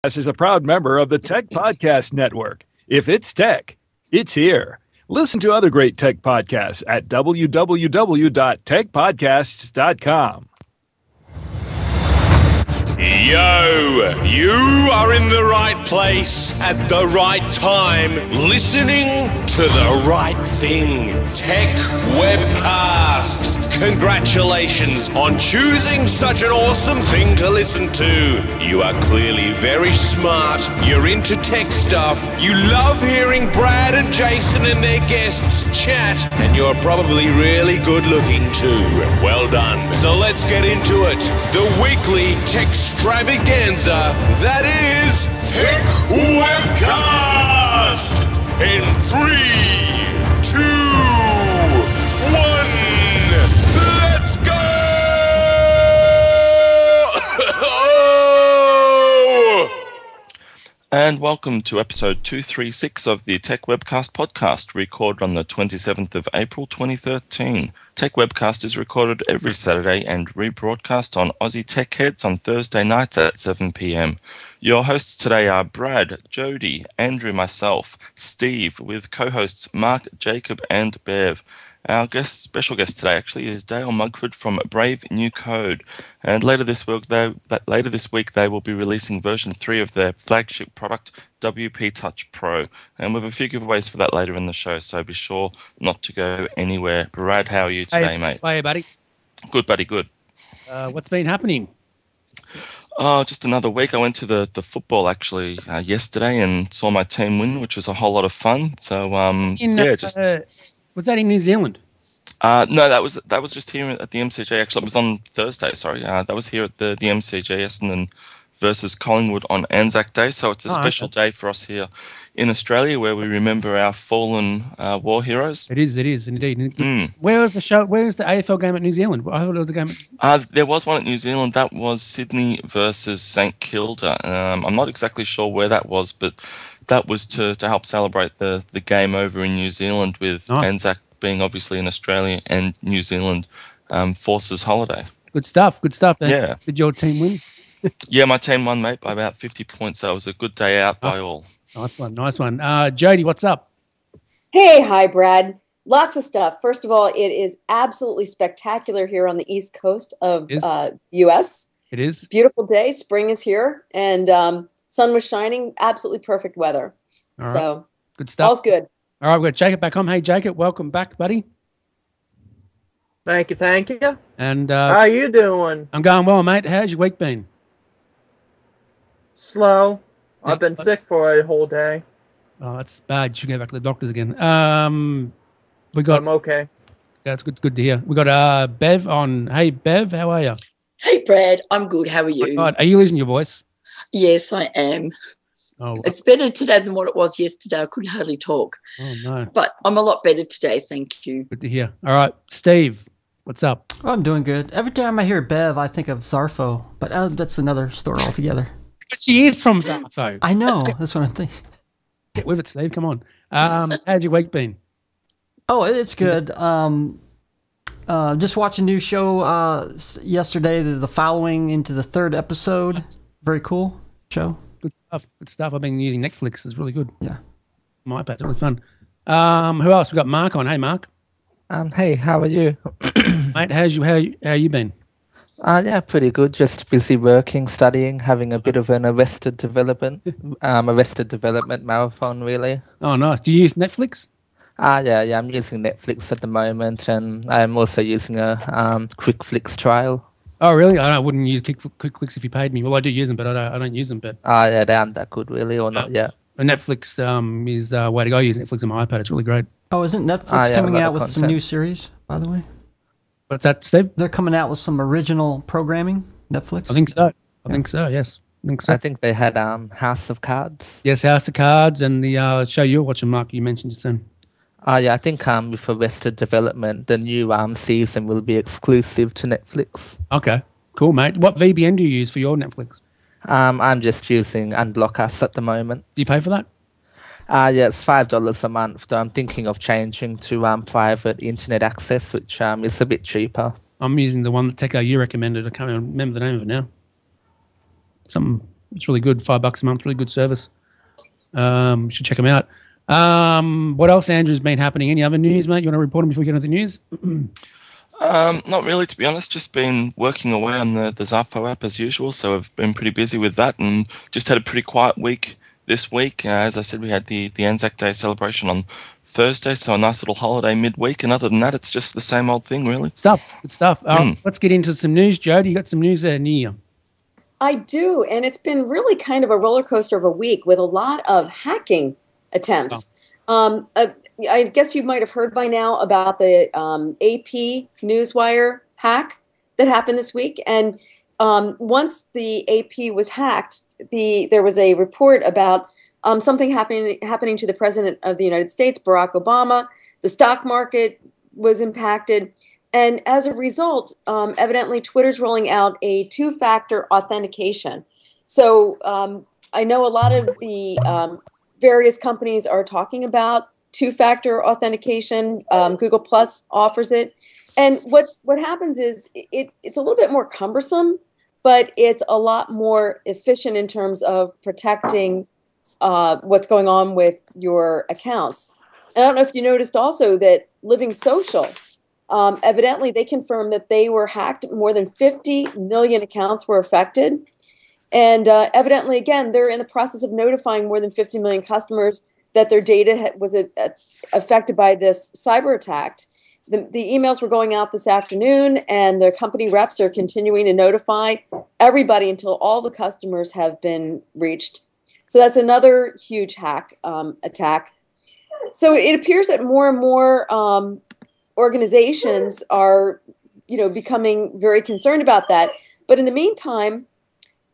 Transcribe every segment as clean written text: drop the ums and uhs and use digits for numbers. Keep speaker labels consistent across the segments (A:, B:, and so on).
A: This is a proud member of the Tech Podcast Network. If it's tech, it's here. Listen to other great tech podcasts at www.techpodcasts.com.
B: Yo, you are in the right place at the right time, listening to the right thing. Tech Webcast. Congratulations on choosing such an awesome thing to listen to. You are clearly very smart. You're into tech stuff. You love hearing Brad and Jason and their guests chat. And you're probably really good looking too. Well done. So let's get into it. The weekly tech extravaganza that is Tech Webcast. In 3, 2, 1, let's go!
C: And welcome to episode 236 of the Tech Webcast podcast, recorded on the 27th of April 2013. Tech Webcast is recorded every Saturday and rebroadcast on Aussie Tech Heads on Thursday nights at 7 p.m. Your hosts today are Brad, Jody, Andrew, myself, Steve, with co-hosts Mark, Jacob, and Bev. Our special guest today actually is Dale Mugford from Brave New Code, and later this week they will be releasing version 3 of their flagship product, WPtouchPro, and we have a few giveaways for that later in the show. So be sure not to go anywhere. Brad, how are you today, mate?
D: Hey, buddy.
C: Good, buddy. Good.
D: What's been happening?
C: Oh, just another week. I went to the football actually yesterday and saw my team win, which was a whole lot of fun. So
D: was that in New Zealand?
C: No, that was just here at the MCG. Actually, it was on Thursday. Sorry, that was here at the MCG, Essendon versus Collingwood on Anzac Day. So it's a special day for us here in Australia, where we remember our fallen war heroes.
D: It is indeed. Where was the show? Where was the AFL game at New Zealand? I thought it was a game.
C: There was one at New Zealand. That was Sydney versus St Kilda. I'm not exactly sure where that was, but that was to help celebrate the game over in New Zealand, with Anzac being obviously in Australia and New Zealand forces holiday.
D: Good stuff.
C: Yeah.
D: Did your team win?
C: Yeah, my team won, mate, by about 50 points. So it was a good day out by all.
D: Nice one. Jody, what's up?
E: Hey, hi, Brad. Lots of stuff. First of all, it is absolutely spectacular here on the East Coast of U.S.
D: It is.
E: Beautiful day. Spring is here, and sun was shining. Absolutely perfect weather.
D: All right.
E: So
D: good stuff.
E: All's good.
D: All right, we've got Jacob back home. Hey, Jacob, welcome back, buddy.
F: Thank you.
D: And
F: how you doing?
D: I'm going well, mate. How's your week been?
F: Slow. I've been sick for a whole day.
D: Oh, that's bad. You should go back to the doctors again. I'm
F: okay.
D: That's good. Good to hear. We got Bev on. Hey, Bev, how are you?
G: Hey, Brad. I'm good. How are you?
D: Right. Are you losing your voice?
G: Yes, I am.
D: Oh,
G: it's better today than what it was yesterday. I couldn't hardly talk.
D: Oh no!
G: But I'm a lot better today. Thank you.
D: Good to hear. All right, Steve, what's up?
H: I'm doing good. Every time I hear Bev, I think of Zarfo, but that's another story altogether.
D: But she is from Zarfo.
H: I know. That's what I'm thinking.
D: Get with it, Steve. Come on. How's your week been?
H: Oh, it's good. Just watched a new show yesterday, The Following, into the 3rd episode. Very cool show.
D: Good stuff. I've been using Netflix. It's really good.
H: Yeah.
D: My iPad. It's really fun. Who else? We got Mark on. Hey, Mark.
I: Hey, how are you?
D: Mate, how you been?
I: Yeah, pretty good. Just busy working, studying, having a bit of an arrested development marathon, really.
D: Oh, nice. Do you use Netflix?
I: Yeah, I'm using Netflix at the moment, and I'm also using a QuickFlix trial.
D: Oh, really? I wouldn't use QuickFlix if you paid me. Well, I do use them, but I don't use them. But
I: yeah, they aren't that good, really, or not yet.
D: Netflix is the way to go. I use Netflix on my iPad. It's really great.
H: Oh, isn't Netflix coming out with some new series, by the way?
D: What's that, Steve?
H: They're coming out with some original programming, Netflix?
D: I think so. Yes.
I: I think they had House of Cards.
D: Yes, House of Cards, and the show you're watching, Mark, you mentioned just then.
I: Yeah, I think with Arrested Development, the new season will be exclusive to Netflix.
D: Okay, cool, mate. What VPN do you use for your Netflix?
I: I'm just using Unblock Us at the moment.
D: Do you pay for that?
I: Yeah, it's $5 a month. Though I'm thinking of changing to private internet access, which is a bit cheaper.
D: I'm using the one that Techo you recommended. I can't remember the name of it now. Something It's really good. $5 a month, really good service. You should check them out. What else, Andrew's been happening? Any other news, mate? You want to report them before we get into the news?
C: Not really, to be honest. Just been working away on the Zafo app as usual, so I've been pretty busy with that and just had a pretty quiet week this week. As I said, we had the Anzac Day celebration on Thursday, so a nice little holiday midweek, and other than that, it's just the same old thing, really.
D: Good stuff. Let's get into some news. Joe, do you got some news there near you?
E: I do, and it's been really kind of a roller coaster of a week with a lot of hacking attempts. I guess you might have heard by now about the AP Newswire hack that happened this week. And once the AP was hacked, there was a report about something happening to the President of the United States, Barack Obama. The stock market was impacted. And as a result, evidently, Twitter's rolling out a two-factor authentication. So I know a lot of the various companies are talking about two-factor authentication. Google Plus offers it. And what happens is it's a little bit more cumbersome, but it's a lot more efficient in terms of protecting what's going on with your accounts. And I don't know if you noticed also that Living Social, evidently they confirmed that they were hacked. More than 50 million accounts were affected. And evidently, again, they're in the process of notifying more than 50 million customers that their data was affected by this cyber attack. The emails were going out this afternoon, and the company reps are continuing to notify everybody until all the customers have been reached. So that's another huge hack attack. So it appears that more and more organizations are, becoming very concerned about that. But in the meantime,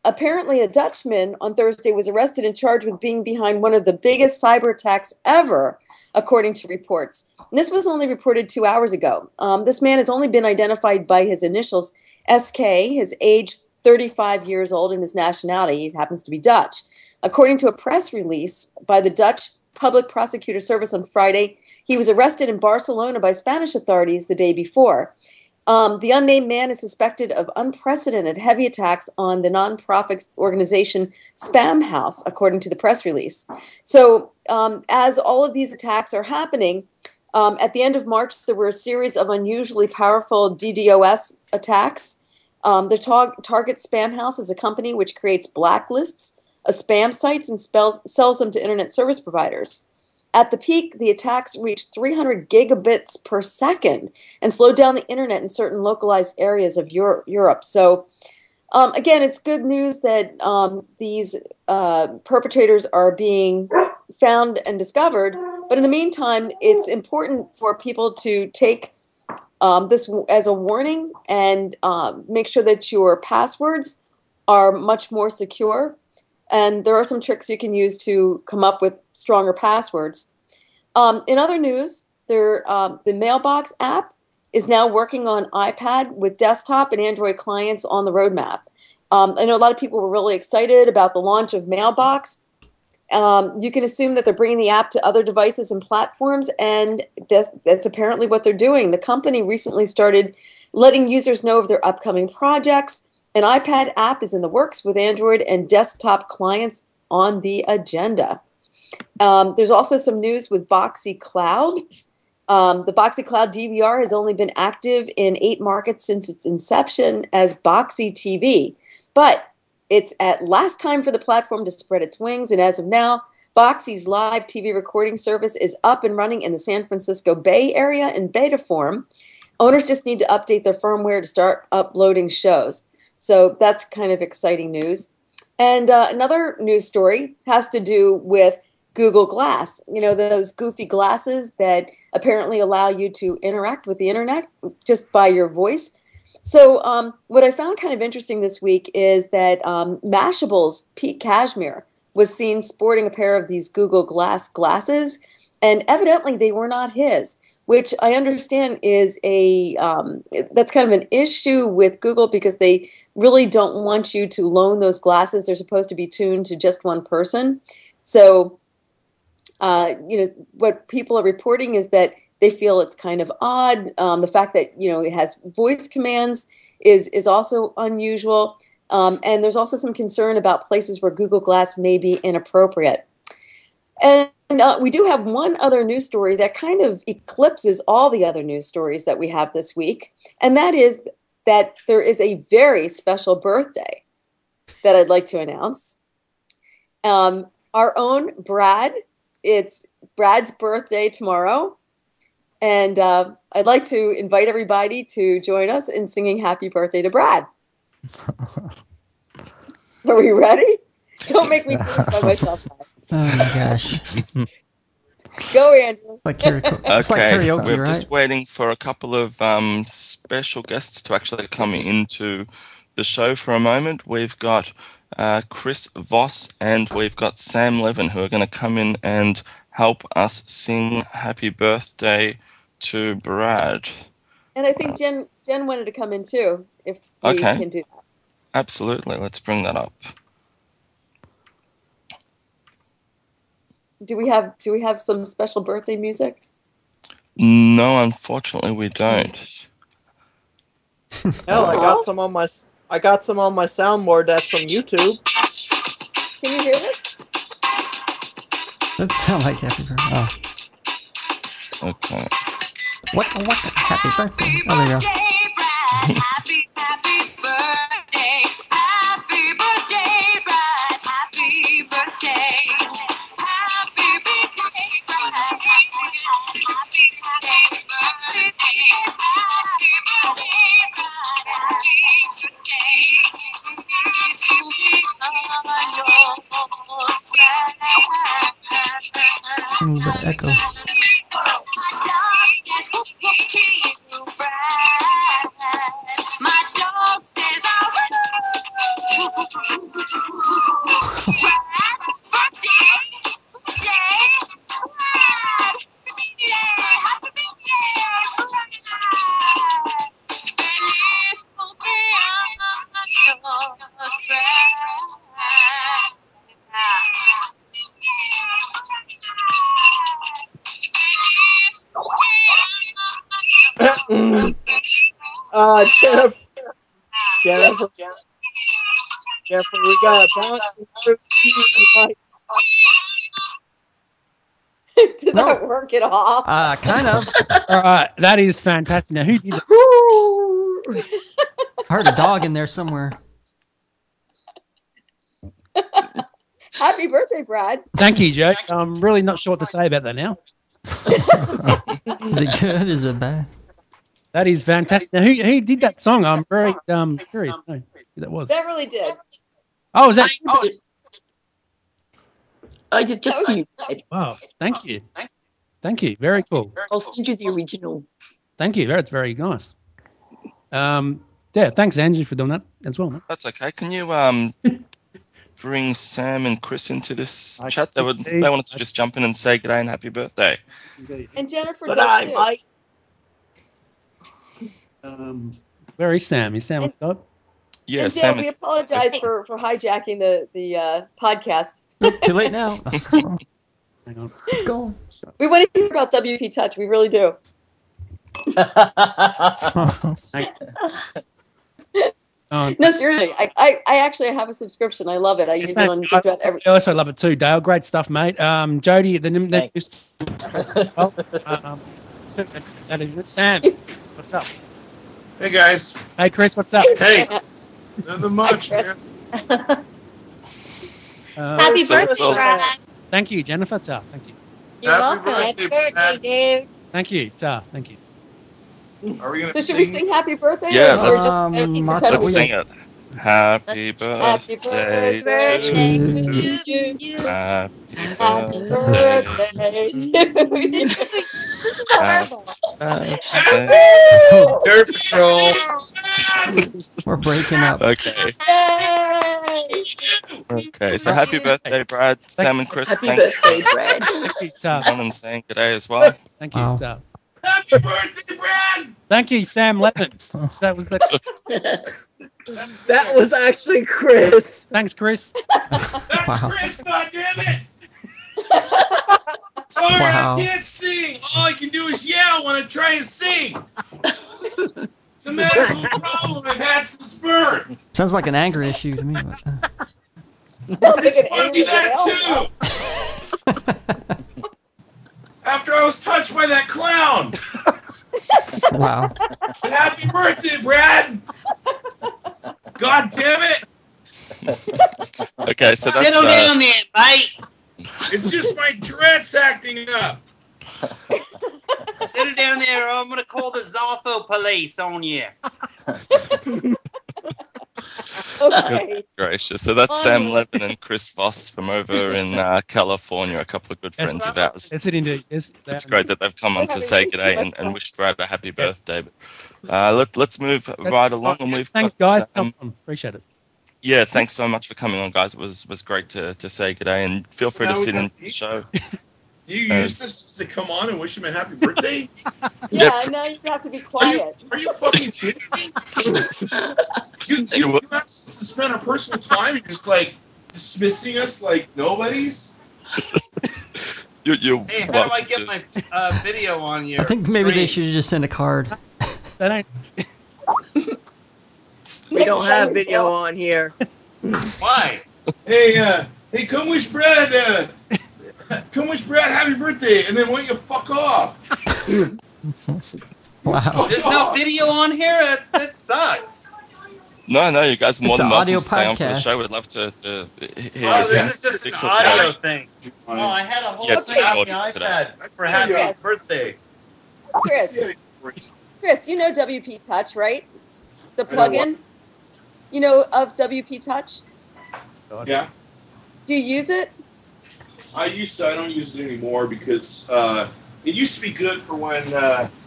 E: apparently a Dutchman on Thursday was arrested and charged with being behind one of the biggest cyber attacks ever, according to reports. And this was only reported 2 hours ago. This man has only been identified by his initials, SK, his age 35 years old, and his nationality. He happens to be Dutch. According to a press release by the Dutch Public Prosecutor Service on Friday, he was arrested in Barcelona by Spanish authorities the day before. The unnamed man is suspected of unprecedented heavy attacks on the nonprofit organization Spam House, according to the press release. So as all of these attacks are happening, at the end of March, there were a series of unusually powerful DDoS attacks. The target Spam House is a company which creates blacklists of spam sites and sells them to internet service providers. At the peak, the attacks reached 300 gigabits per second and slowed down the internet in certain localized areas of Europe. So, again, it's good news that these perpetrators are being found and discovered. But in the meantime, it's important for people to take this as a warning and make sure that your passwords are much more secure. And there are some tricks you can use to come up with stronger passwords. In other news, the Mailbox app is now working on iPad with desktop and Android clients on the roadmap. I know a lot of people were really excited about the launch of Mailbox. You can assume that they're bringing the app to other devices and platforms, and that's apparently what they're doing. The company recently started letting users know of their upcoming projects. An iPad app is in the works with Android and desktop clients on the agenda. There's also some news with Boxy Cloud. The Boxy Cloud DVR has only been active in 8 markets since its inception as Boxy TV. But it's at last time for the platform to spread its wings, and as of now, Boxy's live TV recording service is up and running in the San Francisco Bay Area in beta form. Owners just need to update their firmware to start uploading shows. So that's kind of exciting news. And another news story has to do with Google Glass. You know, those goofy glasses that apparently allow you to interact with the internet just by your voice. So what I found kind of interesting this week is that Mashable's Pete Cashmere was seen sporting a pair of these Google Glass glasses, and evidently they were not his, which I understand is that's kind of an issue with Google because they really don't want you to loan those glasses. They're supposed to be tuned to just one person. So, what people are reporting is that they feel it's kind of odd. The fact that, it has voice commands is also unusual. And there's also some concern about places where Google Glass may be inappropriate. And we do have one other news story that kind of eclipses all the other news stories that we have this week. And that is that there is a very special birthday that I'd like to announce. Our own Brad, it's Brad's birthday tomorrow. And I'd like to invite everybody to join us in singing happy birthday to Brad. Are we ready? Don't make me do it by myself, guys.
H: Oh my gosh.
E: Go, Andrew.
H: It's like karaoke,
C: we're
H: right?
C: just waiting for a couple of special guests to actually come into the show for a moment. We've got Chris Voss and we've got Sam Levin who are going to come in and help us sing happy birthday to Brad.
E: And I think Jen wanted to come in too, if we can do that.
C: Absolutely. Let's bring that up.
E: Do we have some special birthday music?
C: No, unfortunately we don't.
F: Hell, I got some on my soundboard that's from YouTube.
E: Can you hear this?
H: That sounds like happy birthday. Oh.
C: Okay.
H: What? Happy birthday. Oh, there you go.
J: Happy birthday. Happy birthday, Brad. Happy birthday. Happy birthday, Brad. Happy
H: A little bit of echo.
J: My dog says
F: Jennifer, we got a bounce.
E: Did that work at all?
H: Kind of.
D: All right, that is fantastic. Now, who did it?
H: I heard a dog in there somewhere.
E: Happy birthday, Brad.
D: Thank you, Joe. I'm really not sure what to say about that now.
H: Is it good? Is it bad?
D: That is fantastic. Now, who did that song? I'm very curious to know who that was.
E: That really did.
D: Oh, was that?
G: I did just for you, Brad.
D: Wow, thank you. Thank you. Very cool.
G: I'll send you the original.
D: Thank you. That's very nice. Yeah, thanks, Angie, for doing that as well. Man.
C: That's okay. Can you bring Sam and Chris into this chat? They wanted to just jump in and say g'day and happy birthday.
E: And Jennifer
F: But
E: does too.
F: Mike.
D: Where is Sam? Is Sam what's up?
C: Yeah,
E: and
C: Sam.
E: Dan, we apologize for hijacking the podcast.
H: Too late now.
D: Hang on.
H: Let's go.
E: We want to hear about WP Touch. We really do. No, seriously. I actually have a subscription. I love it. I use it on just about every.
D: I also love it too, Dale. Great stuff, mate. Jody, Sam, what's up?
K: Hey guys.
D: Hey, Chris, what's up?
K: Hey. Nothing much.
E: Hi,
J: Happy birthday, Brad.
D: Thank you, Jennifer. Ta, thank you.
J: You're welcome. Happy birthday, dude.
D: Thank you. Ta, thank you.
K: Are we gonna
E: So should we sing happy birthday?
C: Yeah,
E: or just
C: let's sing it. Happy birthday, to you.
E: Happy birthday to you. This is horrible.
K: Dirt Patrol.
H: We're breaking up.
C: Okay.
E: Yay!
C: Okay. So happy birthday, Brad, Sam, and Chris.
G: Happy
C: Thanks
G: birthday, Brad.
D: Thank you, Ta.
C: for coming and saying g'day as well.
D: Thank you,
H: Wow.
D: Ta.
K: Happy birthday, Brad.
D: Thank you, Sam Levin. That was the.
F: That was actually Chris.
D: Thanks, Chris.
K: That's
H: Wow.
K: Chris, goddammit. Sorry,
H: Wow.
K: I can't sing. All I can do is yell when I try and sing. It's a medical problem. I've had since birth.
H: Sounds like an anger issue to me.
E: Sounds like an angry
K: that too. After I was touched by that clown.
H: Wow.
K: Happy birthday, Brad. God damn it.
C: Okay, so that's
K: Settle down there, mate. It's just my Tourette's acting up.
L: Settle down there or I'm going to call the Zoffo police on you.
C: Goodness gracious. So that's Sam
E: Finally.
C: Levin and Chris Voss from over in California, a couple of good friends of ours.
D: Yes, it indeed. Yes,
C: It's great that they've come on to say good day and wish Brad a happy birthday. Let's move right along. And we've
D: Thanks,
C: got,
D: guys. Appreciate it.
C: yeah, thanks so much for coming on, guys. It was great to say good day, and feel free to sit in for the show.
K: You use this just to come on and wish him a happy birthday?
E: Yeah, now you have to be quiet.
K: Are you fucking kidding me? You asked us to spend our personal time and just like dismissing us like nobodies?
C: You
L: Hey, how do I get my video on your
H: I think maybe they
L: screen?
H: should have just sent a card.
D: That ain't.
F: We don't have video on here.
L: Why?
K: Hey, come wish Brad happy birthday, and then why don't you fuck off?
H: Wow.
L: There's no video on here? That sucks.
C: No, you guys are more
H: It's
C: than
H: an
C: welcome
H: audio
C: to stay on for the
H: podcast.
C: show. We'd love to hear
L: Oh,
C: your
L: this is just an audio thing. Oh, I had a whole
C: Yeah, it's
L: thing
C: just
L: on the
C: audio today.
L: iPad for happy
E: Yes.
L: birthday.
E: Chris, you know WP Touch, right? The
K: I know what?
E: plugin. You know of WP Touch?
K: Yeah,
E: Do you use it?
K: I used to. I don't use it anymore because it used to be good for when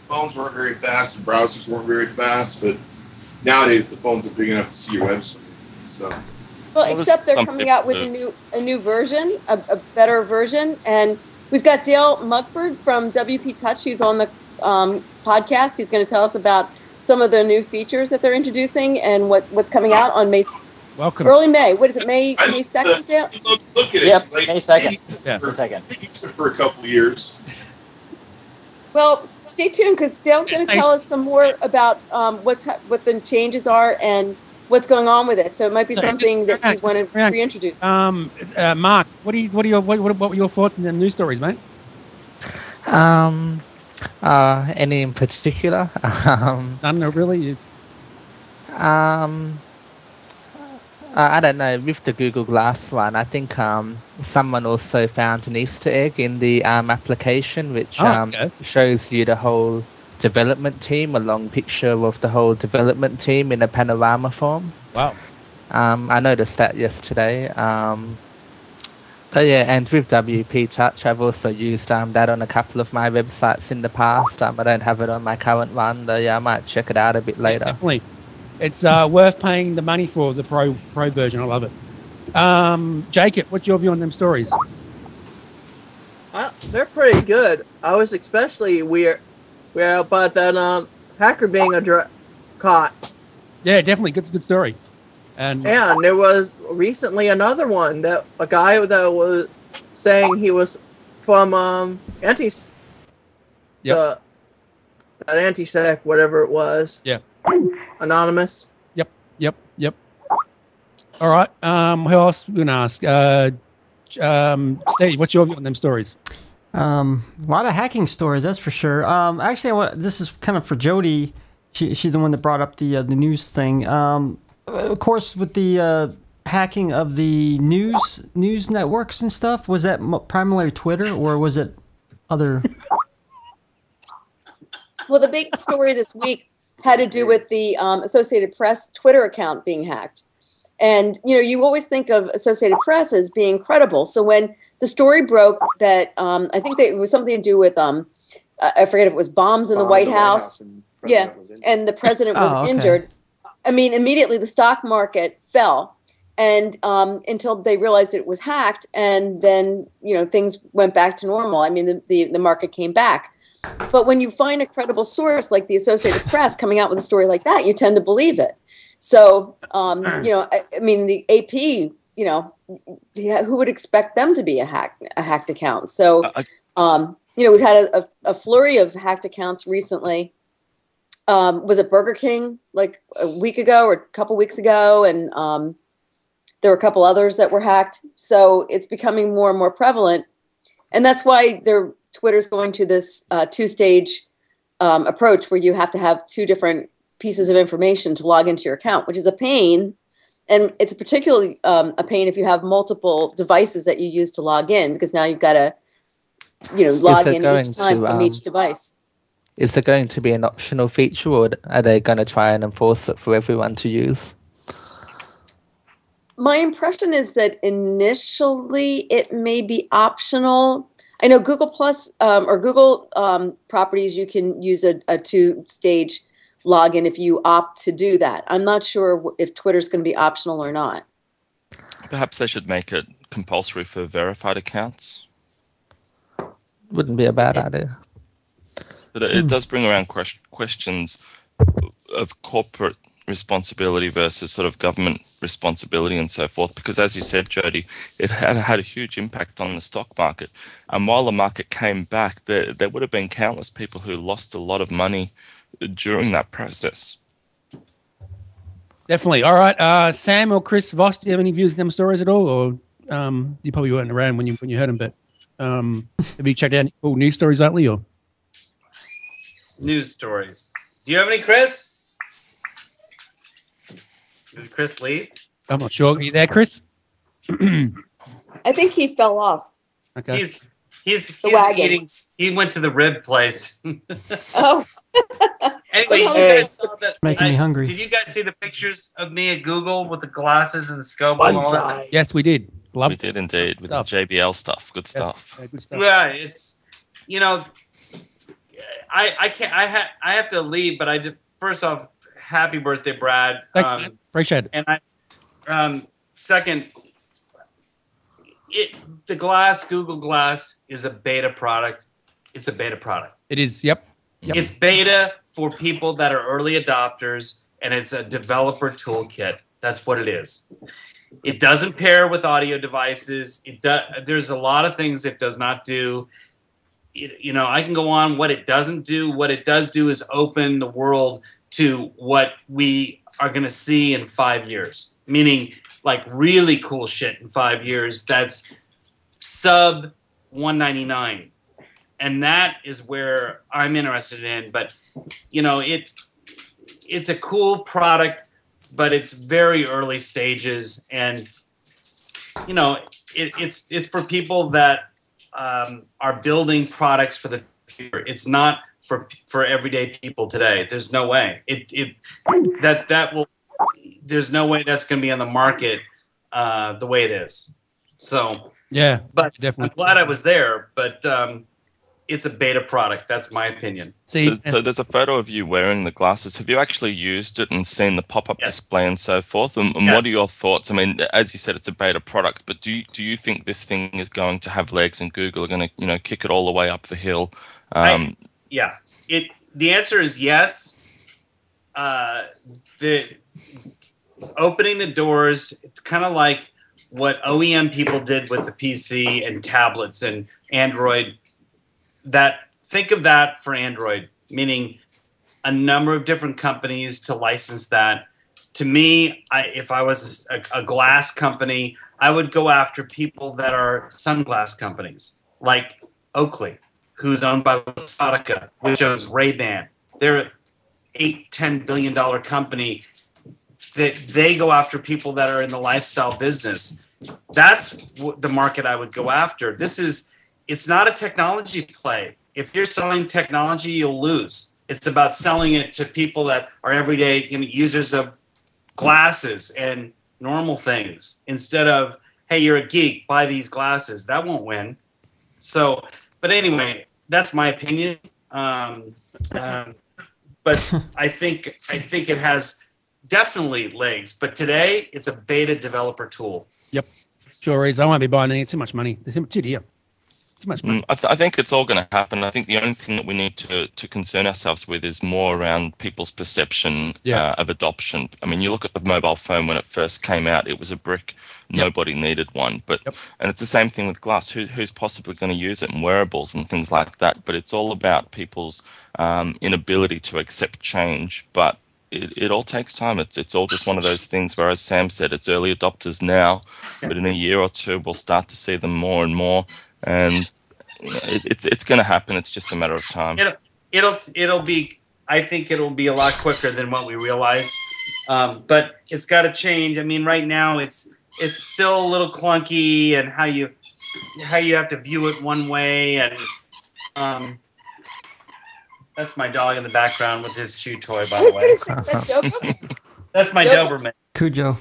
K: phones weren't very fast and browsers weren't very fast, but nowadays the phones are big enough to see your website. So
E: Well,
C: there's
E: except they're
C: some
E: coming
C: people
E: out with
C: who-
E: a new version, a better version, and we've got Dale Mugford from WP Touch who's on the podcast. He's going to tell us about some of the new features that they're introducing and what's coming out on
D: Welcome.
E: early May. What is it, May 2nd, Dale?
K: look at it.
M: Yep,
K: Like,
M: May 2nd.
D: Yeah.
M: May 2nd.
K: I used it for a couple of years.
E: Well, stay tuned because Dale's going to tell us some more about what the changes are and what's going on with it. So it might be
D: So
E: something
D: just-
E: that you want to
D: Frank,
E: reintroduce.
D: Mark, what were your thoughts on the news stories, mate?
I: Any in particular?
D: None, really.
I: I don't know. With the Google Glass one, I think someone also found an Easter egg in the application, which
D: okay.
I: shows you the whole development team, a long picture of the whole development team in a panorama form.
D: Wow.
I: I noticed that yesterday. But yeah, and with WP Touch, I've also used that on a couple of my websites in the past. I don't have it on my current one, though. Yeah, I might check it out a bit later.
D: Definitely. It's worth paying the money for the pro version. I love it. Jacob, what's your view on them stories?
F: They're pretty good. I was especially weird about that hacker being caught.
D: Yeah, definitely. Good story. And
F: there was recently another one that a guy that was saying he was from that anti-sec, whatever it was.
D: Yeah.
F: Anonymous.
D: Yep. All right. Who else we gonna ask? Steve, what's your view on them stories?
H: A lot of hacking stories, that's for sure. Actually, this is kind of for Jody. She's the one that brought up the news thing. Of course, with the hacking of the news networks and stuff, was that primarily Twitter or was it other?
E: Well, the big story this week had to do with the Associated Press Twitter account being hacked. And, you always think of Associated Press as being credible. So when the story broke that I think that it was something to do with, I forget if it was bombs in the White House. And the president was injured. I mean, immediately the stock market fell. And until they realized it was hacked. And then, things went back to normal. I mean, the market came back. But when you find a credible source like the Associated Press coming out with a story like that, you tend to believe it. So, I mean, the AP, who would expect them to be a hacked account? So, we've had a flurry of hacked accounts recently. was it Burger King like a week ago or a couple weeks ago, and there were a couple others that were hacked. So it's becoming more and more prevalent, and that's why Twitter's going to this two-stage approach where you have to have two different pieces of information to log into your account, which is a pain. And it's particularly a pain if you have multiple devices that you use to log in, because now you've got to, log in each time from each device.
I: Is there going to be an optional feature, or are they going to try and enforce it for everyone to use?
E: My impression is that initially it may be optional. I know Google Plus or Google properties, you can use a two-stage login if you opt to do that. I'm not sure if Twitter's going to be optional or not.
C: Perhaps they should make it compulsory for verified accounts.
I: Wouldn't be a bad idea.
C: But it does bring around questions of corporate responsibility versus sort of government responsibility and so forth, because as you said, Jody, it had a huge impact on the stock market. And while the market came back, there would have been countless people who lost a lot of money during that process.
D: Definitely. All right, Sam or Chris Voss, do you have any views on them stories at all, or you probably weren't around when you heard them? But have you checked out any cool news stories lately, or
L: news stories? Do you have any, Chris? Did Chris leave?
D: I'm not sure. Are you there, Chris?
E: I think he fell off.
D: Okay.
L: He's eating. He went to the rib place.
E: Oh.
L: Anyway, you guys saw that.
H: Making me hungry.
L: Did you guys see the pictures of me at Google with the glasses and the scope and all that?
D: Yes, we did.
C: We did indeed with the JBL stuff. Good stuff.
D: Yeah, good stuff.
L: Yeah, it's I can't. I have to leave, but I just first off, happy birthday, Brad.
D: Thanks, man. Appreciate it.
L: And second, the Google Glass is a beta product. It's a beta product.
D: It is. Yep.
L: It's beta for people that are early adopters, and it's a developer toolkit. That's what it is. It doesn't pair with audio devices. There's a lot of things it does not do. I can go on what it doesn't do. What it does do is open the world to what we are going to see in 5 years, meaning like really cool shit in 5 years that's sub $199. And that is where I'm interested in. But, it's a cool product, but it's very early stages. And, it's for people that are building products for the future. It's not for everyday people today. There's no way. There's no way that's going to be on the market the way it is. So,
D: yeah,
L: but
D: definitely.
L: I'm glad I was there, but it's a beta product. That's my opinion.
C: So there's a photo of you wearing the glasses. Have you actually used it and seen the pop-up display and so forth? And what are your thoughts? I mean, as you said, it's a beta product, but do you think this thing is going to have legs and Google are going to kick it all the way up the hill?
L: The answer is yes. The opening the doors, kind of like what OEM people did with the PC and tablets and Android. Think of that for Android, meaning a number of different companies to license that. To me, if I was a glass company, I would go after people that are sunglass companies, like Oakley, who's owned by Luxottica, which owns Ray-Ban. They're an $8-10 billion company. They go after people that are in the lifestyle business. That's the market I would go after. It's not a technology play. If you're selling technology, you'll lose. It's about selling it to people that are everyday users of glasses and normal things, instead of, hey, you're a geek, buy these glasses. That won't win. So, but anyway, that's my opinion. But I think it has definitely legs. But today, it's a beta developer tool.
D: Yep, sure is. I won't be buying any. Too much money. There's too dear. Too much money.
C: I think it's all going to happen. I think the only thing that we need to concern ourselves with is more around people's perception of adoption. I mean, you look at the mobile phone when it first came out; it was a brick. Nobody needed one. But and it's the same thing with glass. Who's possibly going to use it in wearables and things like that? But it's all about people's inability to accept change. But it all takes time. It's all just one of those things where, as Sam said, it's early adopters now, but in a year or two, we'll start to see them more and more. And it's going to happen. It's just a matter of time.
L: It'll be. I think it'll be a lot quicker than what we realize. But it's got to change. I mean, right now it's still a little clunky, and how you have to view it one way. And that's my dog in the background with his chew toy, by the way. That's my Doberman.
H: Cujo.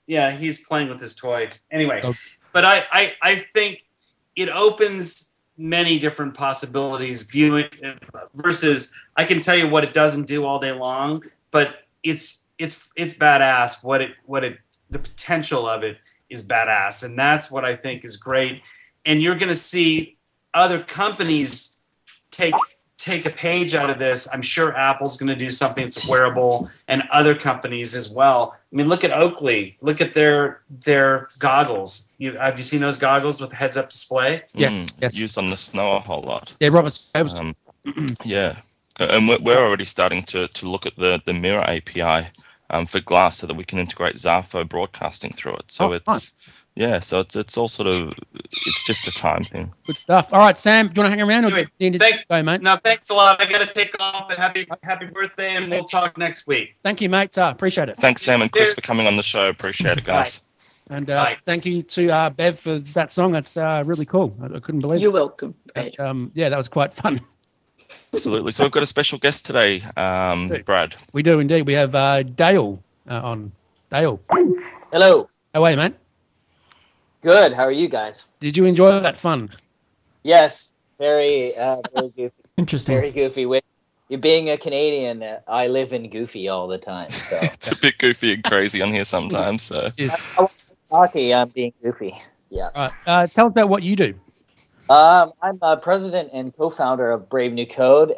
L: Yeah, he's playing with his toy. Anyway, but I think it opens many different possibilities. Viewing versus, I can tell you what it doesn't do all day long, but it's badass. The potential of it is badass, and that's what I think is great. And you're going to see other companies take a page out of this. I'm sure Apple's going to do something that's wearable, and other companies as well. I mean, look at Oakley. Look at their goggles. Have you seen those goggles with heads-up display?
D: Yes.
C: Used on the snow a whole lot.
D: Yeah, Robert.
C: Yeah, and we're already starting to look at the Mirror API for glass so that we can integrate Xarfo broadcasting through it. So so it's all sort of, it's just a time thing.
D: Good stuff. All right, Sam, do you want to hang around? Or do you need to go, mate?
L: No, thanks a lot. I got to take off, and happy birthday, and we'll talk next week.
D: Thank you, mate. Appreciate it.
C: Thanks, Sam and Chris, for coming on the show. Appreciate it, guys.
D: And thank you to Bev for that song. It's really cool. I couldn't believe it.
G: You're welcome.
D: Yeah, that was quite fun.
C: Absolutely. So we've got a special guest today, Brad.
D: We do indeed. We have Dale on. Dale.
M: Hello.
D: How are you, mate?
M: Good. How are you guys?
D: Did you enjoy that fun?
M: Yes. Very goofy.
H: Interesting.
M: Very goofy. You being a Canadian, I live in goofy all the time. So
C: it's a bit goofy and crazy on here sometimes. So
M: hockey, I'm being goofy. Yeah.
D: All right. Tell us about what you do.
M: I'm president and co-founder of Brave New Code.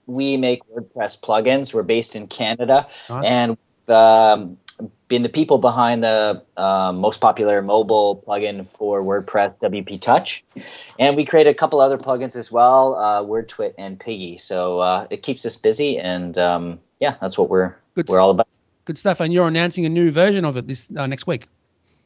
M: We make WordPress plugins. We're based in Canada, and been the people behind the most popular mobile plugin for WordPress, WPtouch. And we create a couple other plugins as well, WordTwit and Piggy. So it keeps us busy, and that's what we're all about.
D: Good stuff. And you're announcing a new version of it this next week.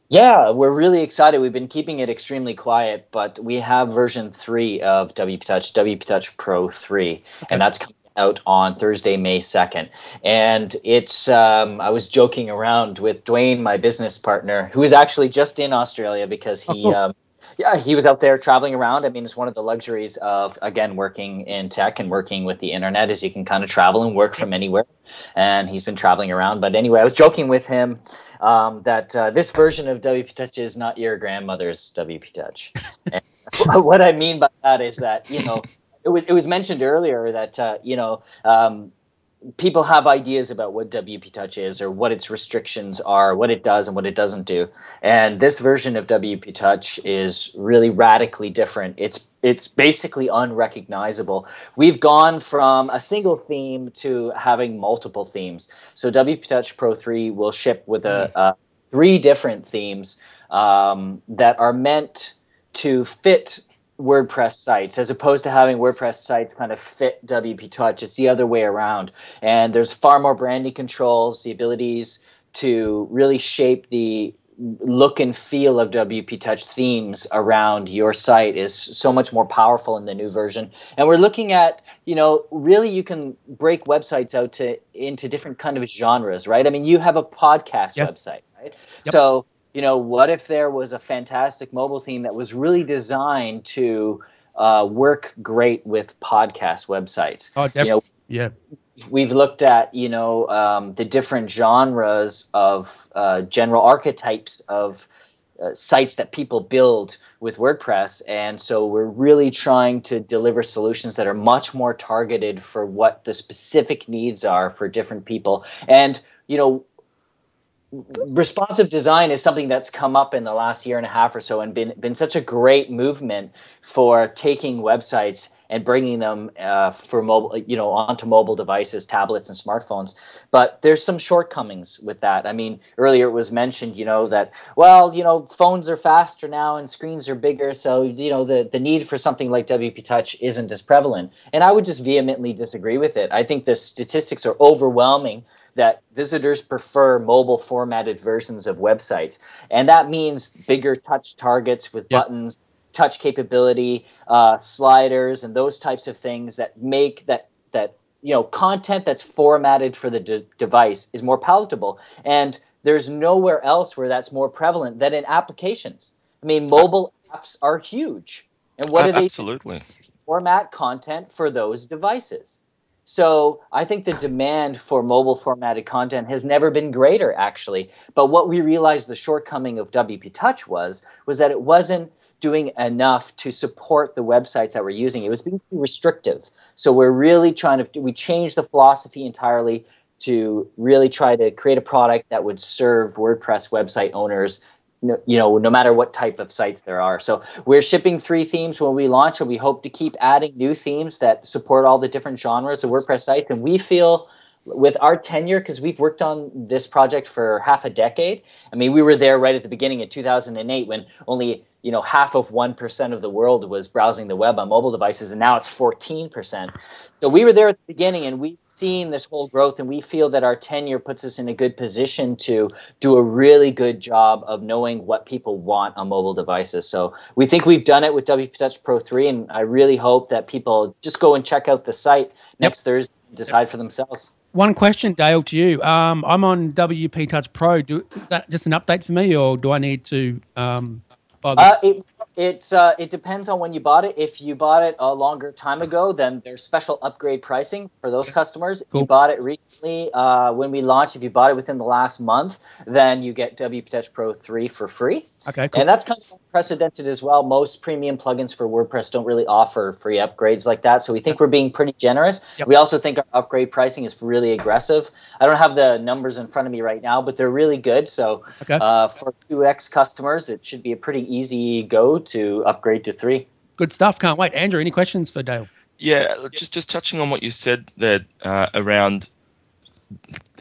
M: Yeah, we're really excited. We've been keeping it extremely quiet, but we have version 3 of WPtouchPro 3, and that's coming out on Thursday, May 2nd. And it's, I was joking around with Dwayne, my business partner, who is actually just in Australia because he, he was out there traveling around. I mean, it's one of the luxuries of, again, working in tech and working with the internet is you can kind of travel and work from anywhere. And he's been traveling around. But anyway, I was joking with him that this version of WPtouch is not your grandmother's WPtouch. And what I mean by that is that, it was mentioned earlier that, people have ideas about what WPtouch is or what its restrictions are, what it does and what it doesn't do. And this version of WPtouch is really radically different. It's basically unrecognizable. We've gone from a single theme to having multiple themes. So WPtouch Pro 3 will ship with 3 different themes that are meant to fit WordPress sites, as opposed to having WordPress sites kind of fit WPtouch. It's the other way around. And there's far more branding controls, the abilities to really shape the look and feel of WPtouch themes around your site is so much more powerful in the new version. And we're looking at, really you can break websites out into different kind of genres, right? I mean, you have a podcast website, right? Yep. So what if there was a fantastic mobile theme that was really designed to work great with podcast websites?
D: Oh, definitely. Yeah.
M: We've looked at, the different genres of general archetypes of sites that people build with WordPress. And so we're really trying to deliver solutions that are much more targeted for what the specific needs are for different people. And, responsive design is something that's come up in the last year and a half or so, and been such a great movement for taking websites and bringing them for mobile, onto mobile devices, tablets, and smartphones. But there's some shortcomings with that. I mean, earlier it was mentioned, that phones are faster now and screens are bigger, so the need for something like WP Touch isn't as prevalent. And I would just vehemently disagree with it. I think the statistics are overwhelming that visitors prefer mobile formatted versions of websites. And that means bigger touch targets with buttons, touch capability, sliders, and those types of things that make that content that's formatted for the device is more palatable. And there's nowhere else where that's more prevalent than in applications. I mean, mobile apps are huge. And what do they
C: absolutely
M: format content for those devices? So I think the demand for mobile formatted content has never been greater, actually. But what we realized the shortcoming of WP Touch was that it wasn't doing enough to support the websites that we're using. It was being too restrictive. So we're really we changed the philosophy entirely to really try to create a product that would serve WordPress website owners, no matter what type of sites there are. So we're shipping 3 themes when we launch, and we hope to keep adding new themes that support all the different genres of WordPress sites. And we feel with our tenure, because we've worked on this project for half a decade. I mean, we were there right at the beginning in 2008 when only half of 1% of the world was browsing the web on mobile devices, and now it's 14%. So we were there at the beginning, and we've seen this whole growth, and we feel that our tenure puts us in a good position to do a really good job of knowing what people want on mobile devices. So we think we've done it with WPtouchPro 3, and I really hope that people just go and check out the site next Thursday and decide for themselves.
D: One question, Dale, to you. I'm on WP Touch Pro. Is that just an update for me, or do I need to buy
M: It depends on when you bought it. If you bought it a longer time ago, then there's special upgrade pricing for those customers. If you bought it recently, when we launched, if you bought it within the last month, then you get WPtouchPro 3 for free.
D: Okay, cool.
M: And that's kind of unprecedented as well. Most premium plugins for WordPress don't really offer free upgrades like that. So we think we're being pretty generous. We also think our upgrade pricing is really aggressive. I don't have the numbers in front of me right now, but they're really good. So for 2X customers, it should be a pretty easy go to upgrade to 3.
D: Good stuff. Can't wait. Andrew, any questions for Dale?
C: Yeah, just touching on what you said there around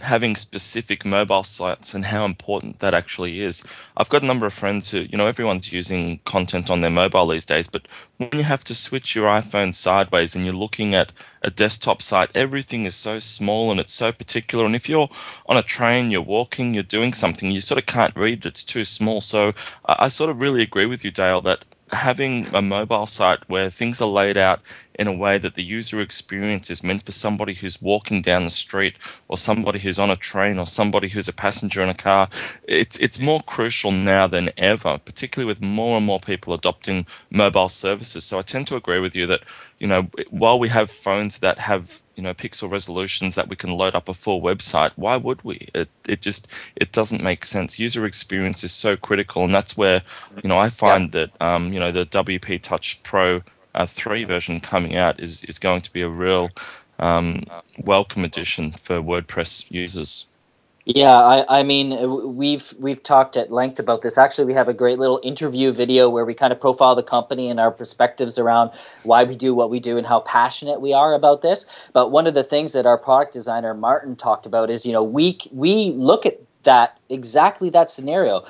C: having specific mobile sites and how important that actually is. I've got a number of friends who, everyone's using content on their mobile these days, but when you have to switch your iPhone sideways and you're looking at a desktop site, everything is so small and it's so particular. And if you're on a train, you're walking, you're doing something, you sort of can't read it, it's too small. So I sort of really agree with you, Dale, that having a mobile site where things are laid out in a way that the user experience is meant for somebody who's walking down the street or somebody who's on a train or somebody who's a passenger in a car, it's more crucial now than ever, particularly with more and more people adopting mobile services. So I tend to agree with you that, while we have phones that have pixel resolutions that we can load up a full website, why would we? It doesn't make sense. User experience is so critical, and that's where I find that the WP Touch Pro 3 version coming out is going to be a real welcome addition for WordPress users.
M: Yeah, I mean, we've talked at length about this. Actually, we have a great little interview video where we kind of profile the company and our perspectives around why we do what we do and how passionate we are about this. But one of the things that our product designer, Martin, talked about is, we look at that, exactly that scenario.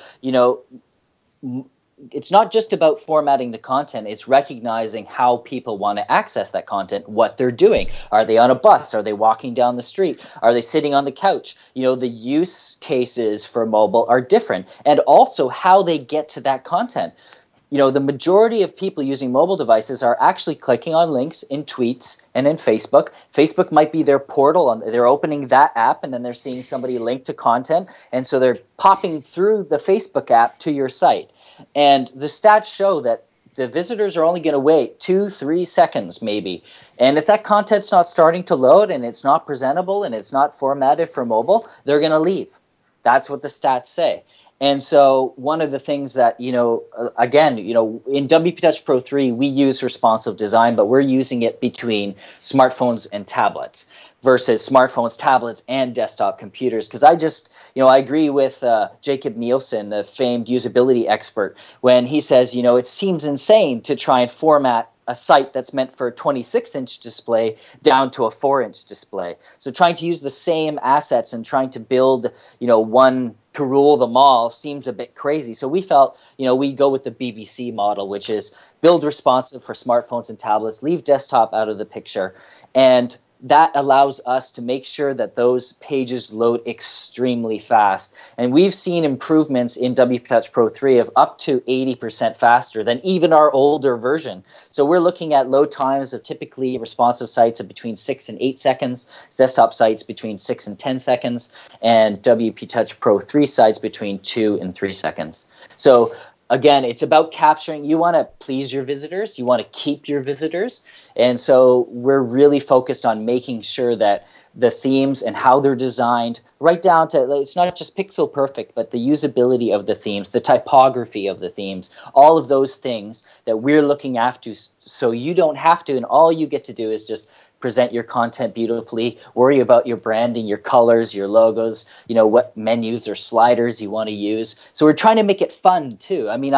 M: It's not just about formatting the content, it's recognizing how people want to access that content, what they're doing. Are they on a bus? Are they walking down the street? Are they sitting on the couch? The use cases for mobile are different, and also how they get to that content. The majority of people using mobile devices are actually clicking on links in tweets and in Facebook. Facebook might be their portal. They're opening that app, and then they're seeing somebody link to content, and so they're popping through the Facebook app to your site. And the stats show that the visitors are only going to wait 2-3 seconds maybe. And if that content's not starting to load and it's not presentable and it's not formatted for mobile, they're going to leave. That's what the stats say. And so one of the things that, again, in WPtouch Pro 3, we use responsive design, but we're using it between smartphones and tablets versus smartphones, tablets, and desktop computers. Because I agree with Jacob Nielsen, the famed usability expert, when he says, it seems insane to try and format a site that's meant for a 26-inch display down to a 4-inch display. So trying to use the same assets and trying to build, one to rule them all seems a bit crazy. So we felt, we go with the BBC model, which is build responsive for smartphones and tablets, leave desktop out of the picture, and that allows us to make sure that those pages load extremely fast. And we've seen improvements in WPtouch Pro 3 of up to 80% faster than even our older version. So we're looking at load times of typically responsive sites of between 6 and 8 seconds, desktop sites between 6 and 10 seconds, and WPtouch Pro 3 sites between 2 and 3 seconds. So again, it's about capturing. You want to please your visitors. You want to keep your visitors. And so we're really focused on making sure that the themes and how they're designed, right down to, it's not just pixel perfect, but the usability of the themes, the typography of the themes, all of those things that we're looking after, so you don't have to, and all you get to do is just present your content beautifully, worry about your branding, your colors, your logos, what menus or sliders you want to use. So we're trying to make it fun too. I mean,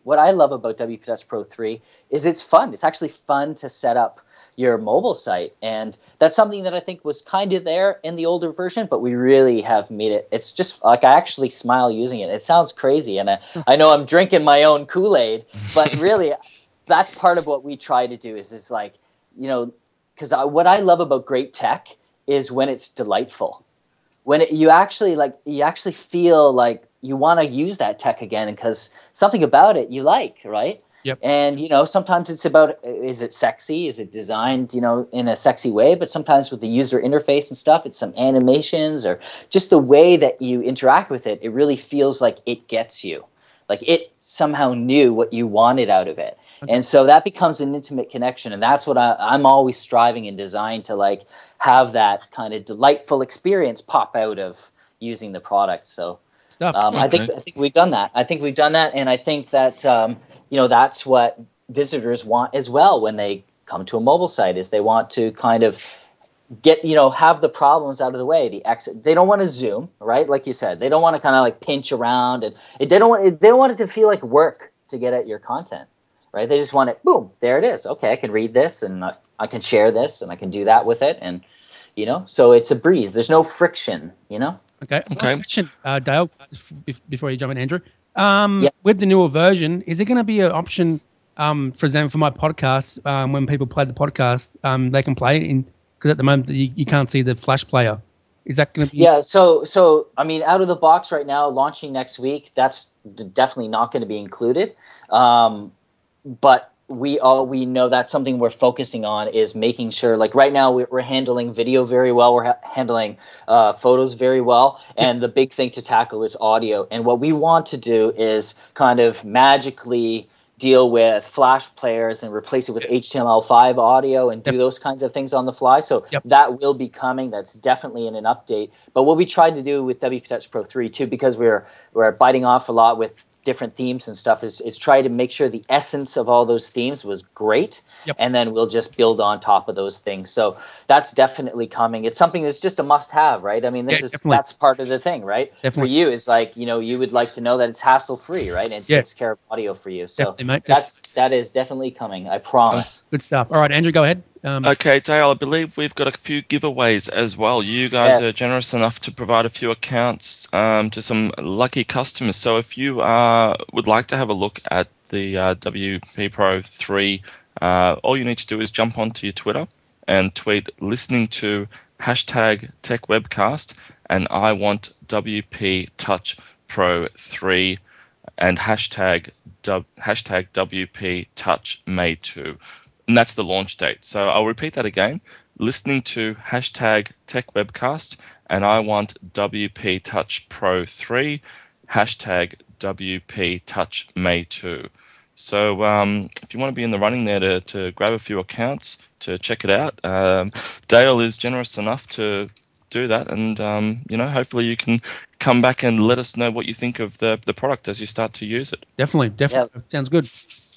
M: what I love about WPtouch Pro 3 is it's fun. It's actually fun to set up your mobile site. And that's something that I think was kind of there in the older version, but we really have made it. It's just like, I actually smile using it. It sounds crazy. And I know I'm drinking my own Kool-Aid, but really that's part of what we try to do is like, because what I love about great tech is when it's delightful, when you actually feel like you want to use that tech again, because something about it you like, right?
D: Yep.
M: And sometimes it's about, is it sexy? Is it designed, in a sexy way? But sometimes with the user interface and stuff, it's some animations or just the way that you interact with it. It really feels like it gets you, like it somehow knew what you wanted out of it. And so that becomes an intimate connection, and that's what I'm always striving in design to like have that kind of delightful experience pop out of using the product. So I think we've done that. I think we've done that, and I think that that's what visitors want as well when they come to a mobile site, is they want to kind of get have the problems out of the way. They don't want to zoom, right? Like you said, they don't want to kind of like pinch around, and they don't want it to feel like work to get at your content. Right? They just want it, boom, there it is. Okay, I can read this, and I can share this, and I can do that with it, and so it's a breeze. There's no friction.
D: Okay. Question, Dale, before you jump in, Andrew. With the newer version, is it going to be an option, for example, for my podcast, when people play the podcast, they can play it in, because at the moment you can't see the Flash player. Is that going to be?
M: Yeah. So I mean, out of the box right now, launching next week, that's definitely not going to be included. But we know that's something we're focusing on, is making sure, like right now we're handling video very well. We're handling photos very well. And the big thing to tackle is audio. And what we want to do is kind of magically deal with Flash players and replace it with HTML5 audio and do those kinds of things on the fly. So that will be coming. That's definitely in an update. But what we tried to do with WPtouch Pro 3 too, because we're biting off a lot with different themes and stuff, is try to make sure the essence of all those themes was great, and then we'll just build on top of those things. So that's definitely coming. It's something that's just a must-have, right? I mean, that's part of the thing, right? For you, it's like you would like to know that it's hassle-free, right? And it takes care of audio for you. So that is definitely coming. I promise.
D: Good stuff. All right, Andrew, go ahead.
C: Okay, Dale, I believe we've got a few giveaways as well. You guys are generous enough to provide a few accounts to some lucky customers. So if you would like to have a look at the WPtouch 3, all you need to do is jump onto your Twitter and tweet listening to #TechWebcast and I want WPtouchPro 3 and hashtag WPTouchMay2. And that's the launch date. So I'll repeat that again. Listening to #TechWebcast and I want WPtouchPro 3 hashtag WPTouchMay2. So if you want to be in the running there to grab a few accounts to check it out, Dale is generous enough to do that, and hopefully you can come back and let us know what you think of the product as you start to use it.
D: Definitely. Sounds good.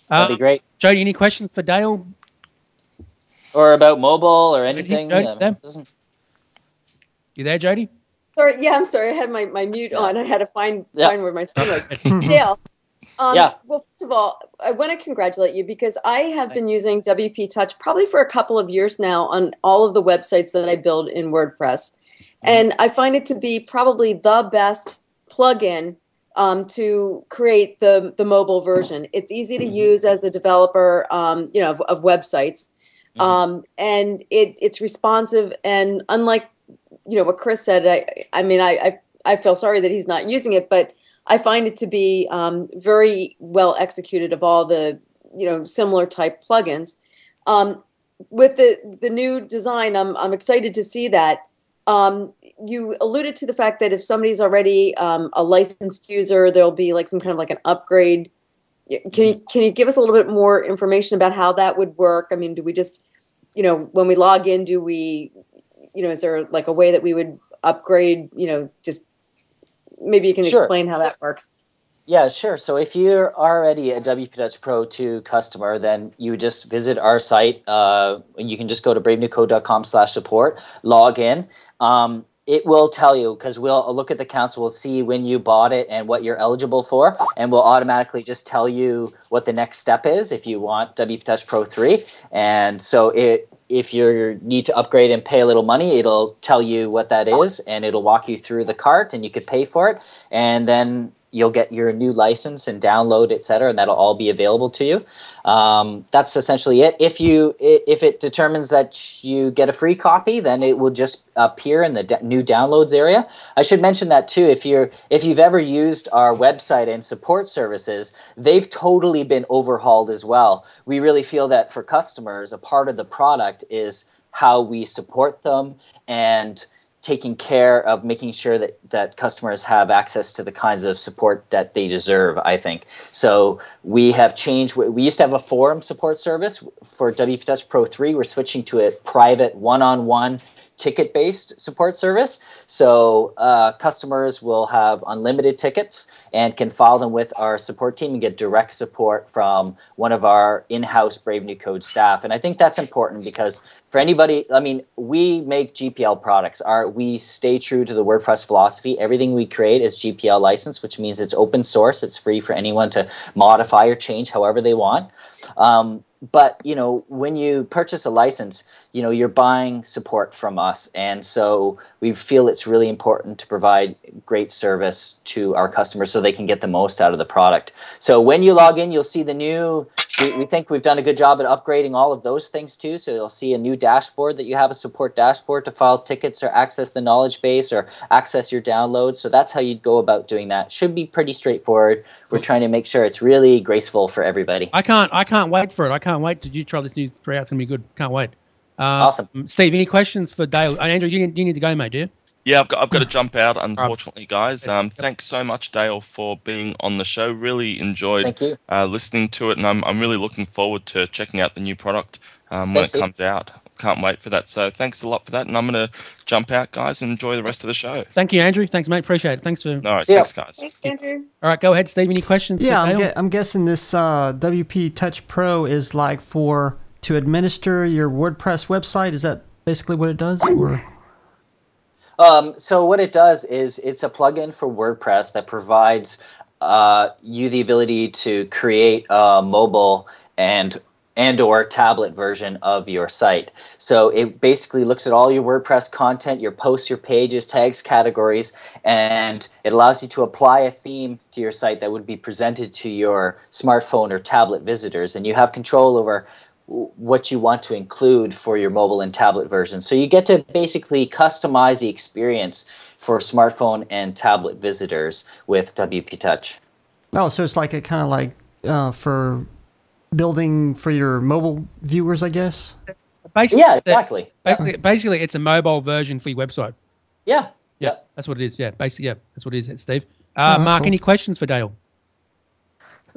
M: That'd be great.
D: Jody, any questions for Dale?
M: Or about mobile or anything?
D: Jody, you there, Jody?
E: Sorry, yeah, I'm sorry. I had my mute on. I had to find where my screen was. Dale, well, first of all, I want to congratulate you because I have been using WP Touch probably for a couple of years now on all of the websites that I build in WordPress. And I find it to be probably the best plugin to create the mobile version. It's easy to use as a developer, of websites. And it's responsive, and unlike what Chris said, I feel sorry that he's not using it, but I find it to be very well executed of all the similar type plugins. With the new design, I'm excited to see that. You alluded to the fact that if somebody's already a licensed user, there'll be like some kind of like an upgrade. Can you give us a little bit more information about how that would work? I mean, do we just when we log in, do we is there like a way that we would upgrade, just maybe you can explain how that works.
M: Yeah, sure. So if you're already a WPtouchPro 2 customer, then you just visit our site. You can just go to bravenewcode.com/support, log in. It will tell you, because we'll look at the accounts, we'll see when you bought it and what you're eligible for, and we'll automatically just tell you what the next step is if you want WPtouchPro 3. And so if you need to upgrade and pay a little money, it'll tell you what that is, and it'll walk you through the cart, and you could pay for it, and then you'll get your new license and download, etc., and that'll all be available to you. That's essentially it. If it determines that you get a free copy, then it will just appear in the new downloads area. I should mention that too. If you've ever used our website and support services, they've totally been overhauled as well. We really feel that for customers, a part of the product is how we support them and taking care of making sure that customers have access to the kinds of support that they deserve, I think. So we have changed. We used to have a forum support service for WPtouchPro 3. We're switching to a private one-on-one ticket-based support service. So customers will have unlimited tickets and can file them with our support team and get direct support from one of our in-house Brave New Code staff. And I think that's important because for anybody, I mean, we make GPL products. We stay true to the WordPress philosophy. Everything we create is GPL licensed, which means it's open source. It's free for anyone to modify or change however they want. But, when you purchase a license, you're buying support from us. And so we feel it's really important to provide great service to our customers so they can get the most out of the product. So when you log in, you'll see the new, we think we've done a good job at upgrading all of those things too. So you'll see a new dashboard that you have a support dashboard to file tickets or access the knowledge base or access your downloads. So that's how you'd go about doing that. Should be pretty straightforward. We're trying to make sure it's really graceful for everybody.
D: I can't wait for it. I can't wait. Did you try this new layout? It's going to be good. Can't wait.
M: Awesome.
D: Steve, any questions for Dale? Andrew, you need to go, mate, do you?
C: Yeah, I've got to jump out, unfortunately, guys. Thanks so much, Dale, for being on the show. Really enjoyed listening to it, and I'm really looking forward to checking out the new product when it comes out. Can't wait for that. So thanks a lot for that, and I'm going to jump out, guys, and enjoy the rest of the show.
D: Thank you, Andrew. Thanks, mate. Appreciate it. Thanks for.
C: No worries. Thanks, guys.
E: Thanks, Andrew.
D: All right, go ahead, Steve. Any questions?
H: Yeah, I'm guessing this WP Touch Pro is like to administer your WordPress website. Is that basically what it does? Or?
M: So what it does is it's a plugin for WordPress that provides you the ability to create a mobile and or tablet version of your site. So it basically looks at all your WordPress content, your posts, your pages, tags, categories, and it allows you to apply a theme to your site that would be presented to your smartphone or tablet visitors, and you have control over what you want to include for your mobile and tablet version. So you get to basically customize the experience for smartphone and tablet visitors with WP Touch.
H: Oh, so it's like a kind of like for building for your mobile viewers, I guess?
D: Basically,
M: yeah, exactly.
D: Basically, it's a mobile version for your website.
M: Yeah.
D: Yeah, that's what it is. Yeah, basically, yeah, that's what it is, Steve. Mark, cool. Any questions for Dale?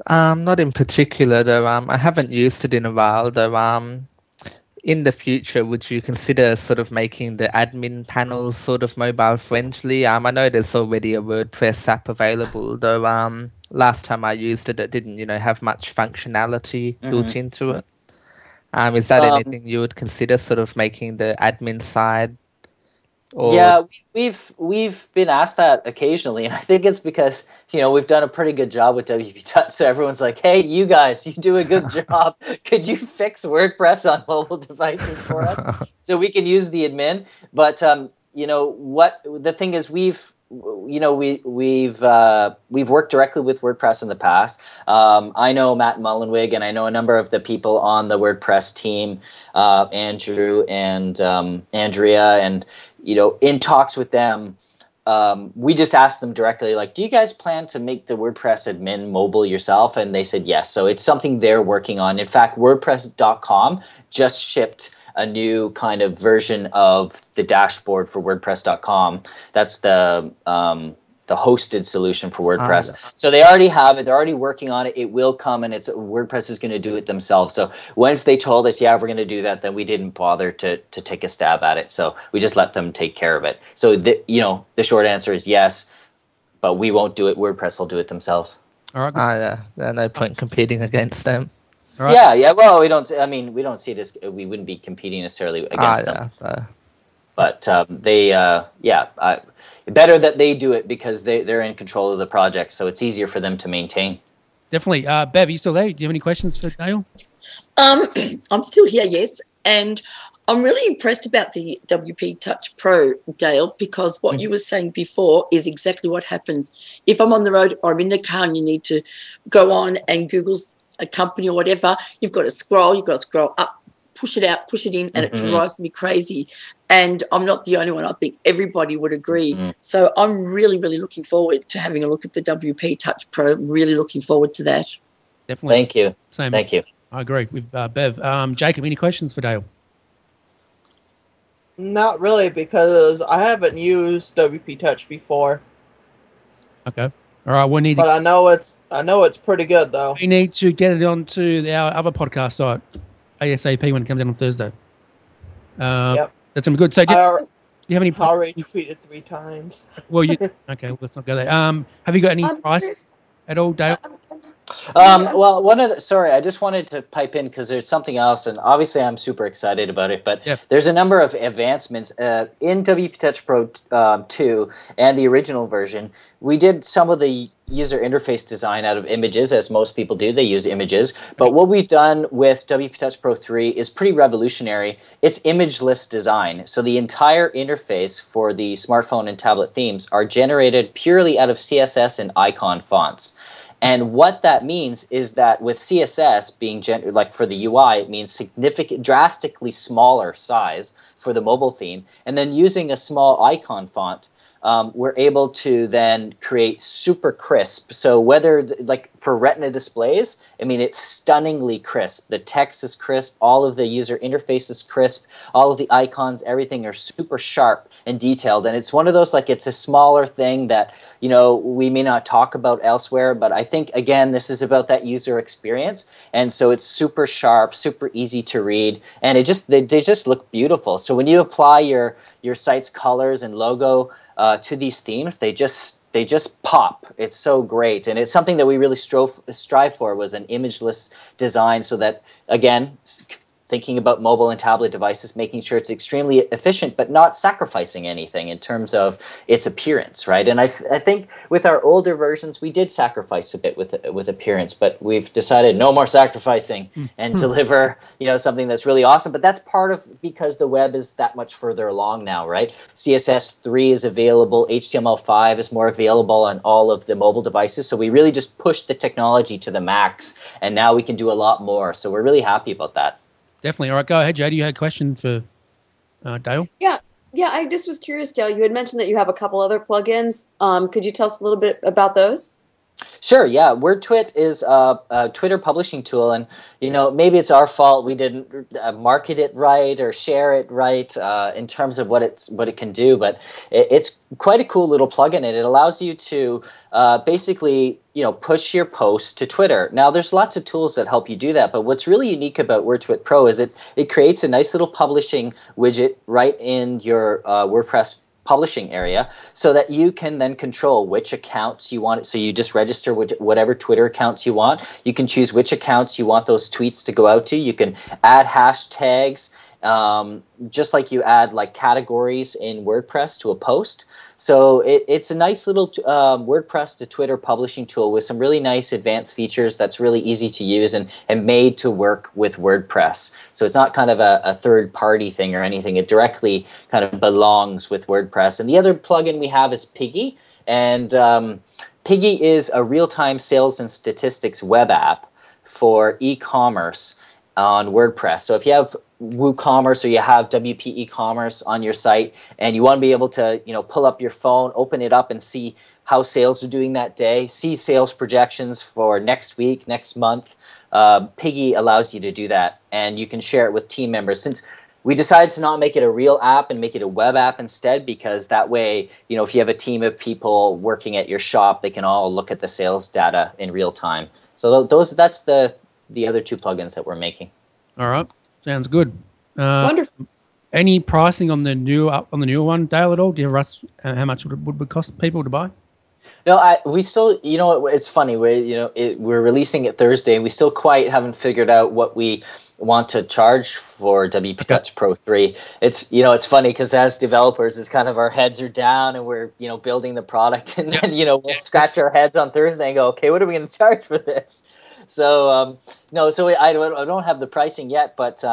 I: Not in particular, though. I haven't used it in a while, though. in the future, would you consider sort of making the admin panels sort of mobile friendly? I know there's already a WordPress app available, though. Last time I used it, it didn't, have much functionality built into it. Is that anything you would consider, sort of making the admin side? Or...
M: Yeah, we've been asked that occasionally, and I think it's because we've done a pretty good job with WP Touch. So everyone's like, "Hey, you guys, you do a good job. Could you fix WordPress on mobile devices for us so we can use the admin?" But what the thing is, we've worked directly with WordPress in the past. I know Matt Mullenweg, and I know a number of the people on the WordPress team, Andrew and Andrea, and in talks with them, we just asked them directly, like, do you guys plan to make the WordPress admin mobile yourself? And they said yes. So it's something they're working on. In fact, WordPress.com just shipped a new kind of version of the dashboard for WordPress.com. That's the hosted solution for WordPress. So they already have it. They're already working on it. It will come, and WordPress is going to do it themselves. So once they told us, yeah, we're going to do that, then we didn't bother to take a stab at it. So we just let them take care of it. So the short answer is yes, but we won't do it. WordPress will do it themselves.
D: All right.
I: There's no point competing against them.
M: Right. Yeah. Well, we don't see it as, we wouldn't be competing necessarily against them. But better that they do it because they're in control of the project, so it's easier for them to maintain.
D: Definitely. Bev, you still there? Do you have any questions for Dale?
G: I'm still here, yes. And I'm really impressed about the WP Touch Pro, Dale, because what you were saying before is exactly what happens. If I'm on the road or I'm in the car and you need to go on and Google's a company or whatever, you've got to scroll up, push it out, push it in, and it drives me crazy. And I'm not the only one. I think everybody would agree. So I'm really, really looking forward to having a look at the WP Touch Pro. Really looking forward to that.
D: Definitely.
M: Thank you.
D: Same.
M: Thank you.
D: I agree with Bev. Jacob, any questions for Dale?
F: Not really, because I haven't used WP Touch before.
D: Okay. All right. We need.
F: But I know it's pretty good though.
D: We need to get it onto our other podcast site ASAP when it comes out on Thursday.
F: Yep.
D: That's gonna be good. So, do you have any?
F: I already tweeted 3 times.
D: Well, okay. Well, let's not go there. Have you got any price at all, Dale?
M: Well, sorry, I just wanted to pipe in because there's something else, and obviously I'm super excited about it, but there's a number of advancements in WP Touch Pro 2 and the original version. We did some of the user interface design out of images, as most people do. They use images. But what we've done with WP Touch Pro 3 is pretty revolutionary. It's imageless design. So the entire interface for the smartphone and tablet themes are generated purely out of CSS and icon fonts. And what that means is that with CSS being like for the UI, it means drastically smaller size for the mobile theme. And then using a small icon font, we're able to then create super crisp. So whether like for Retina displays, I mean, it's stunningly crisp. The text is crisp. All of the user interface is crisp. All of the icons, everything are super sharp and detailed. And it's one of those, like, it's a smaller thing that, we may not talk about elsewhere. But I think, again, this is about that user experience. And so it's super sharp, super easy to read. And they just look beautiful. So when you apply your site's colors and logo to these themes, they just pop. It's so great, and it's something that we really strive for, was an imageless design, so that, again, thinking about mobile and tablet devices, making sure it's extremely efficient, but not sacrificing anything in terms of its appearance, right? And I think with our older versions, we did sacrifice a bit with appearance, but we've decided no more sacrificing and deliver, something that's really awesome. But that's part of because the web is that much further along now, right? CSS3 is available, HTML5 is more available on all of the mobile devices. So we really just pushed the technology to the max, and now we can do a lot more. So we're really happy about that.
D: Definitely. All right, go ahead, Jody. You had a question for Dale?
E: Yeah. I just was curious, Dale. You had mentioned that you have a couple other plugins. Could you tell us a little bit about those?
M: Sure, yeah. WordTwit is a Twitter publishing tool, and maybe it's our fault we didn't market it right or share it right in terms of what it can do. But it's quite a cool little plugin, and it allows you to basically push your posts to Twitter. Now, there's lots of tools that help you do that, but what's really unique about WordTwit Pro is it creates a nice little publishing widget right in your WordPress publishing area, so that you can then control which accounts you want. So you just register whatever Twitter accounts you want. You can choose which accounts you want those tweets to go out to. You can add hashtags, just like you add like categories in WordPress to a post. So it's a nice little WordPress to Twitter publishing tool with some really nice advanced features that's really easy to use and made to work with WordPress. So it's not kind of a third-party thing or anything. It directly kind of belongs with WordPress. And the other plugin we have is Piggy. And Piggy is a real-time sales and statistics web app for e-commerce on WordPress. So if you have WooCommerce or you have WP e-commerce on your site and you want to be able to pull up your phone, open it up and see how sales are doing that day, see sales projections for next week, next month, Piggy allows you to do that, and you can share it with team members. Since we decided to not make it a real app and make it a web app instead, because that way, if you have a team of people working at your shop, they can all look at the sales data in real time. So that's the other two plugins that we're making.
D: All right. Sounds good.
E: Wonderful.
D: Any pricing on the newer one, Dale, at all? Do you have Russ, how much would it cost people to buy?
M: No, we still, it's funny. We're releasing it Thursday, and we still quite haven't figured out what we want to charge for WPtouchPro 3. It's funny because as developers, it's kind of our heads are down and we're building the product, and then we'll scratch our heads on Thursday and go, okay, what are we going to charge for this? So I don't have the pricing yet, but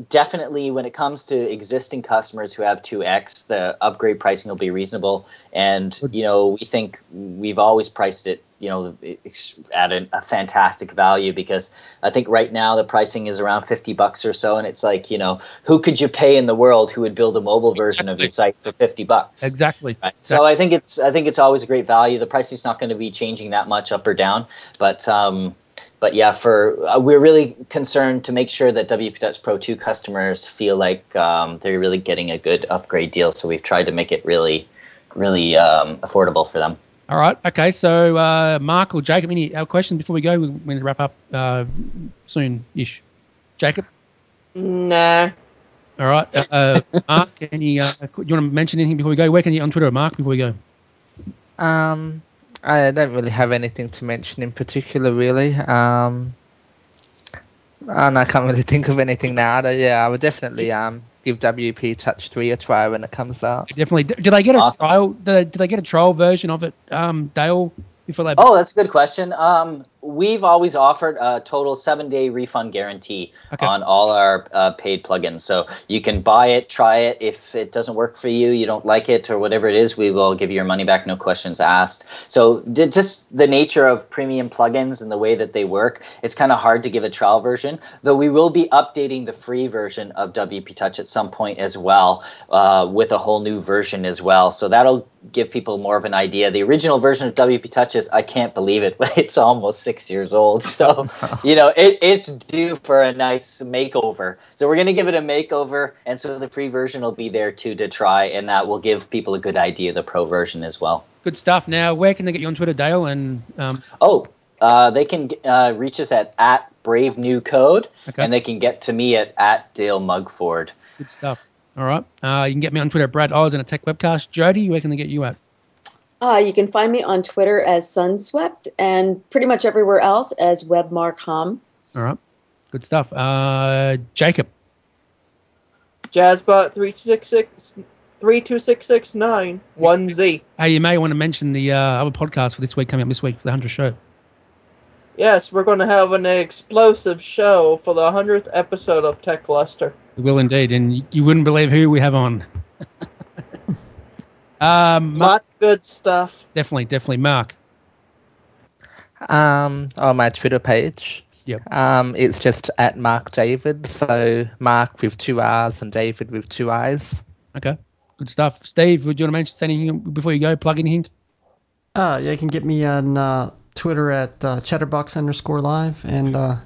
M: definitely when it comes to existing customers who have 2X, the upgrade pricing will be reasonable. And we think we've always priced it at a fantastic value, because I think right now the pricing is around $50 or so, and it's like who could you pay in the world who would build a mobile version of your site for $50?
D: Exactly.
M: Right? So I think it's always a great value. The pricing's not going to be changing that much up or down, but yeah, we're really concerned to make sure that WPtouchPro 2 customers feel like they're really getting a good upgrade deal. So we've tried to make it really, really affordable for them.
D: All right. Okay. So Mark or Jacob, any questions before we go? We're going to wrap up soon-ish. Jacob?
F: Nah.
D: All right. Mark, do you want to mention anything before we go? Where can you on Twitter, Mark, before we go?
I: I don't really have anything to mention in particular, really. And I can't really think of anything now. I would definitely give WP Touch 3 a try when it comes out.
D: Definitely. Did they get a trial? Did they get a trial version of it, Dale? Before they...
M: Oh, that's a good question. We've always offered a total 7-day refund guarantee on all our paid plugins. So you can buy it, try it. If it doesn't work for you, you don't like it or whatever it is, we will give you your money back, no questions asked. So just the nature of premium plugins and the way that they work, it's kind of hard to give a trial version, though we will be updating the free version of WP Touch at some point as well, with a whole new version as well. So that'll give people more of an idea. The original version of WP Touch is, I can't believe it, but it's almost 6 years old. So, it's due for a nice makeover. So we're going to give it a makeover, and so the free version will be there too to try, and that will give people a good idea of the pro version as well.
D: Good stuff. Now, where can they get you on Twitter, Dale? And
M: they can reach us at Brave New Code, and they can get to me at Dale Mugford.
D: Good stuff. All right. You can get me on Twitter at Brad Oz and a Tech Webcast. Jody, where can they get you at?
E: You can find me on Twitter as Sunswept and pretty much everywhere else as WebMarcom.
D: All right. Good stuff. Jacob.
F: Jazzbot 32669 1Z.
D: Hey, you may want to mention the other podcast for this week, coming up this week for the 100th show.
F: Yes, we're going to have an explosive show for the 100th episode of Tech Luster.
D: We will indeed, and you wouldn't believe who we have on.
F: Lots of good stuff.
D: Definitely. Mark.
I: On my Twitter page.
D: Yep.
I: It's just at Mark David. So Mark with 2 R's and David with 2 I's.
D: Okay. Good stuff. Steve, would you want to mention anything before you go? Plug anything?
H: Yeah, you can get me on Twitter at chatterbox_live and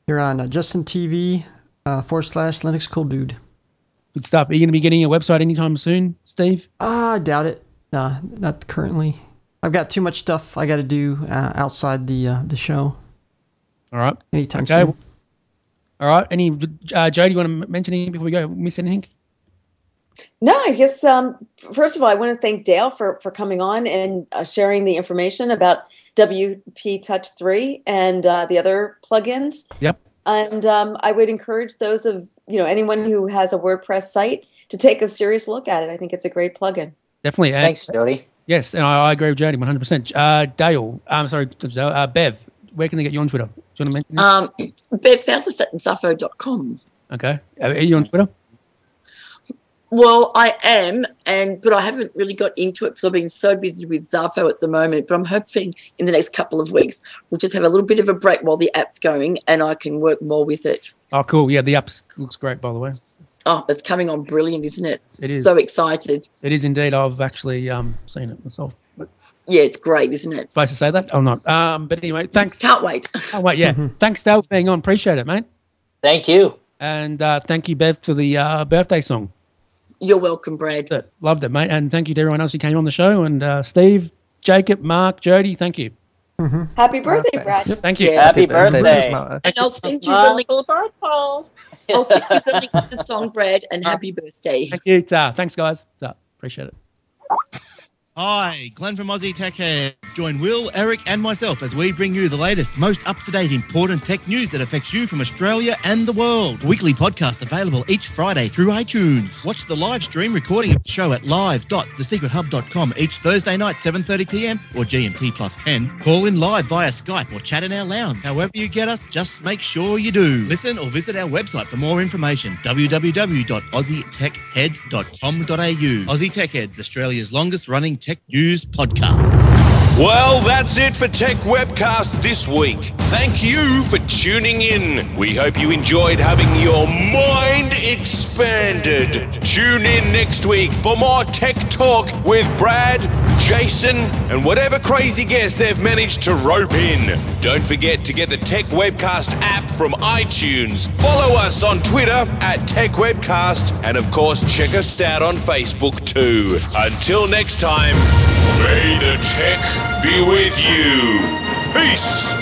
H: you're on Justin TV /Linux Cool Dude.
D: Good stuff. Are you going to be getting a website anytime soon, Steve?
H: I doubt it. Not currently. I've got too much stuff I got to do outside the show.
D: All right.
H: Anytime
D: Okay.
H: soon.
D: All right. Any Joe, do you want to mention anything before we go? Miss anything?
E: No, I guess first of all, I want to thank Dale for coming on and sharing the information about WP Touch 3 and the other plugins.
D: Yep.
E: And I would encourage those of anyone who has a WordPress site to take a serious look at it. I think it's a great plugin.
D: Definitely.
M: Thanks, Jody.
D: Yes, and I agree with Jody 100%. Dale, I'm sorry, Bev, where can they get you on Twitter? Do you want to mention this?
G: Bev found us at Zaffo.com.
D: Okay. Are you on Twitter?
G: Well, I am, but I haven't really got into it because I've been so busy with Zaffo at the moment. But I'm hoping in the next couple of weeks we'll just have a little bit of a break while the app's going and I can work more with it.
D: Oh, cool. Yeah, the app looks great, by the way.
G: Oh, it's coming on brilliant, isn't it?
D: It is.
G: So excited.
D: It is indeed. I've actually seen it myself.
G: Yeah, it's great, isn't it?
D: Supposed to say that? I'm not. But anyway, thanks.
G: Can't wait.
D: Oh, wait, yeah. Thanks, Dale, for being on. Appreciate it, mate.
M: Thank you.
D: And thank you, Bev, for the birthday song.
G: You're welcome, Brad.
D: Loved it, mate. And thank you to everyone else who came on the show. And Steve, Jacob, Mark, Jody, thank you.
E: Happy birthday, Brad.
D: Thank you.
M: Yeah, happy birthday.
G: And I'll send you the link. I'll send you the link to the song, Brad, and happy birthday.
D: Thank you. Thanks, guys. Appreciate it.
N: Hi, Glenn from Aussie Tech Heads. Join Will, Eric and myself as we bring you the latest, most up-to-date important tech news that affects you from Australia and the world. Weekly podcast available each Friday through iTunes. Watch the live stream recording of the show at live.thesecrethub.com each Thursday night, 7:30pm or GMT plus 10. Call in live via Skype or chat in our lounge. However you get us, just make sure you do. Listen or visit our website for more information, www.aussietechhead.com.au. Aussie Tech Heads, Australia's longest running tech news podcast.
B: Well, that's it for Tech Webcast this week. Thank you for tuning in. We hope you enjoyed having your mind expanded. Tune in next week for more tech talk with Brad, Jason, and whatever crazy guest they've managed to rope in. Don't forget to get the Tech Webcast app from iTunes. Follow us on Twitter at Tech Webcast, and of course, check us out on Facebook too. Until next time, may the tech be with you. Peace.